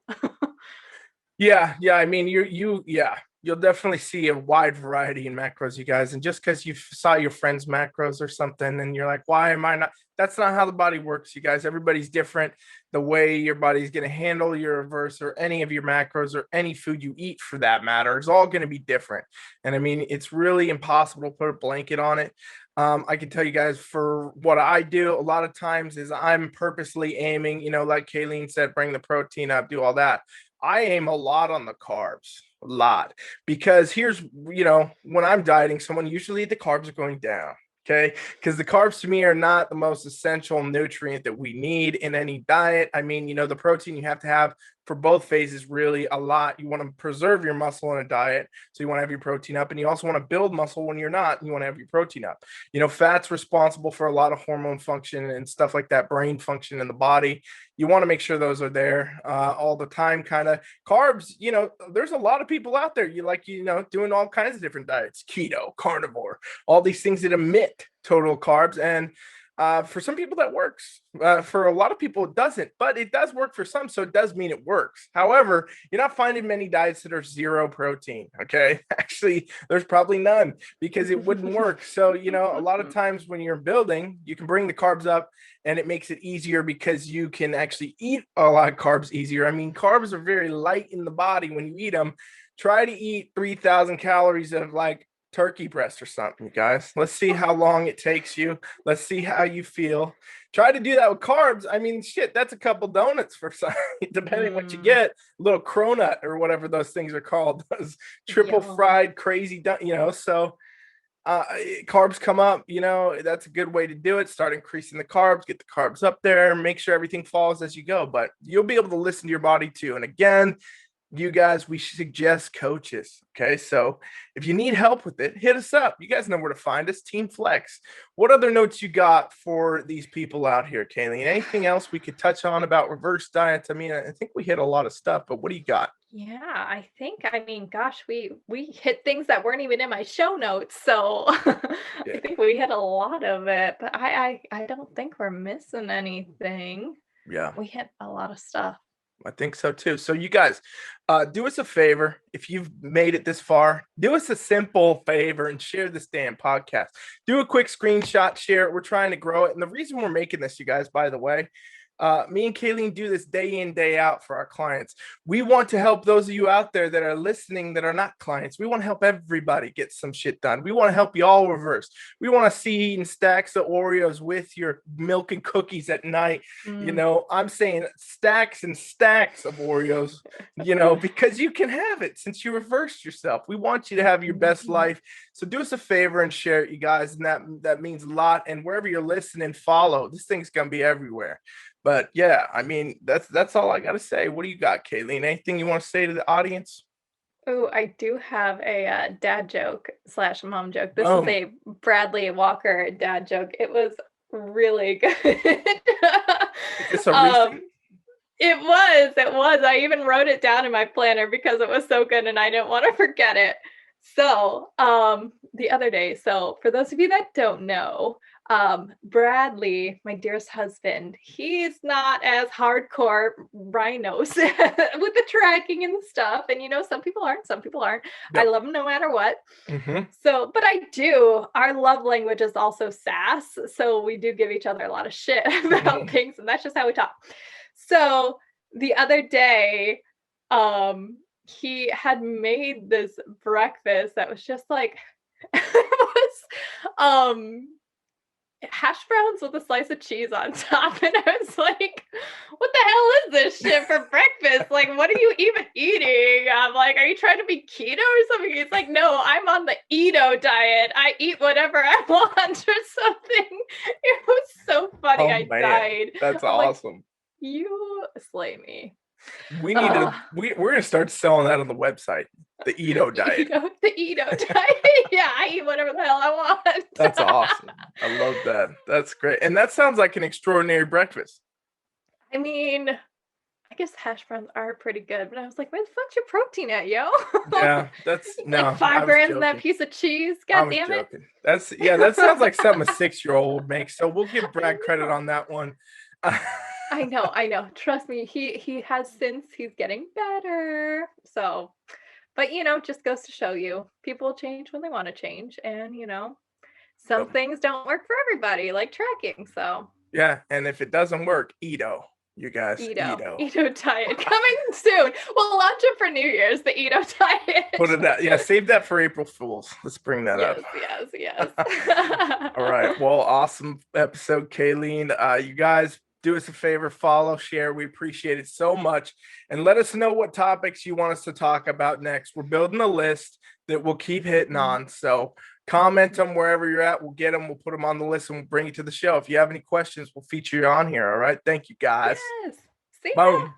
Speaker 1: Yeah. I mean, you'll definitely see a wide variety in macros, you guys. And just because you saw your friend's macros or something and you're like, why am I not? That's not how the body works, you guys. Everybody's different. The way your body's going to handle your reverse or any of your macros or any food you eat for that matter is all going to be different. And I mean, it's really impossible to put a blanket on it. I can tell you guys, for what I do a lot of times is I'm purposely aiming, like Kayleen said, bring the protein up, do all that. I aim a lot on the carbs, a lot, because here's, when I'm dieting someone, usually the carbs are going down. Okay. Because the carbs to me are not the most essential nutrient that we need in any diet. I mean, the protein you have to have for both phases really a lot. You want to preserve your muscle in a diet. So you want to have your protein up, and you also want to build muscle when you're not. You want to have your protein up. Fat's responsible for a lot of hormone function and stuff like that, brain function in the body. You want to make sure those are there all the time. Kind of carbs, there's a lot of people out there doing all kinds of different diets, keto, carnivore, all these things that emit total carbs. And for some people that works. For a lot of people it doesn't, but it does work for some, so it does mean it works. However, you're not finding many diets that are 0 protein. Okay, actually, there's probably none, because it wouldn't work. So a lot of times when you're building, you can bring the carbs up, and it makes it easier because you can actually eat a lot of carbs easier. I mean, carbs are very light in the body when you eat them. Try to eat 3,000 calories of like turkey breast or something, you guys. Let's see how long it takes you. Let's see how you feel. Try to do that with carbs. I mean, shit, that's a couple donuts for some, depending what you get. A little cronut or whatever those things are called. Those triple
Speaker 2: Yum.
Speaker 1: fried crazy, so carbs come up, that's a good way to do it. Start increasing the carbs, get the carbs up there, make sure everything falls as you go. But you'll be able to listen to your body too. And again, you guys, we suggest coaches. Okay. So if you need help with it, hit us up. You guys know where to find us, Team Flex. What other notes you got for these people out here, Kayleen? Anything else we could touch on about reverse diets? I mean, I think we hit a lot of stuff, but what do you got?
Speaker 2: Yeah, I mean, gosh, we hit things that weren't even in my show notes. So I think we hit a lot of it, but I don't think we're missing anything.
Speaker 1: Yeah.
Speaker 2: We hit a lot of stuff.
Speaker 1: I think so too. So you guys, do us a favor. If you've made it this far, do us a simple favor and share this damn podcast. Do a quick screenshot, share it. We're trying to grow it. And the reason we're making this, you guys, by the way, me and Kayleen do this day in, day out for our clients. We want to help those of you out there that are listening that are not clients. We want to help everybody get some shit done. We want to help you all reverse. We want to see you eating stacks of Oreos with your milk and cookies at night. I'm saying stacks and stacks of Oreos, because you can have it since you reversed yourself. We want you to have your best life. So do us a favor and share it, you guys. And that means a lot. And wherever you're listening, follow. This thing's going to be everywhere. But yeah, I mean, that's all I got to say. What do you got, Kayleen? Anything you want to say to the audience?
Speaker 2: Oh, I do have a dad joke / mom joke. This is a Bradley Walker dad joke. It was really good.
Speaker 1: Is this a recent?
Speaker 2: It was. I even wrote it down in my planner because it was so good and I didn't want to forget it. So the other day, so for those of you that don't know, Bradley, my dearest husband, he's not as hardcore rhinos with the tracking and stuff. And some people aren't. Yep. I love him no matter what. Mm-hmm. So, but I do. Our love language is also sass. So we do give each other a lot of shit about things, and that's just how we talk. So the other day, he had made this breakfast that was just like it was hash browns with a slice of cheese on top, and I was like, what the hell is this shit for breakfast? Like, what are you even eating? I'm like, are you trying to be keto or something? He's like, no, I'm on the Edo diet. I eat whatever I want or something. It was so funny. I died.
Speaker 1: That's awesome.
Speaker 2: Like, you slay me.
Speaker 1: We need to. We're gonna start selling that on the website. The Edo diet.
Speaker 2: The Edo diet. Yeah, I eat whatever the hell I want.
Speaker 1: That's awesome. I love that. That's great. And that sounds like an extraordinary breakfast.
Speaker 2: I mean, I guess hash browns are pretty good, but I was like, where the fuck's your protein at, yo?
Speaker 1: Yeah, that's no.
Speaker 2: Like 5 grams in that piece of cheese. God damn it.
Speaker 1: That sounds like something a 6-year-old makes. So we'll give Brad credit on that one.
Speaker 2: I know. Trust me, he has since. He's getting better. So, but just goes to show you, people change when they want to change, and some things don't work for everybody, like tracking. So
Speaker 1: yeah, and if it doesn't work, Edo, you guys, Edo
Speaker 2: diet coming soon. We'll launch it for New Year's, the Edo diet.
Speaker 1: Put it out. Yeah, save that for April Fools. Let's bring that up.
Speaker 2: Yes.
Speaker 1: All right. Well, awesome episode, Kayleen. You guys, do us a favor, follow, share. We appreciate it so much. And let us know what topics you want us to talk about next. We're building a list that we'll keep hitting on. So comment them wherever you're at. We'll get them. We'll put them on the list and we'll bring you to the show. If you have any questions, we'll feature you on here. All right. Thank you, guys.
Speaker 2: Yes. See
Speaker 1: Boom.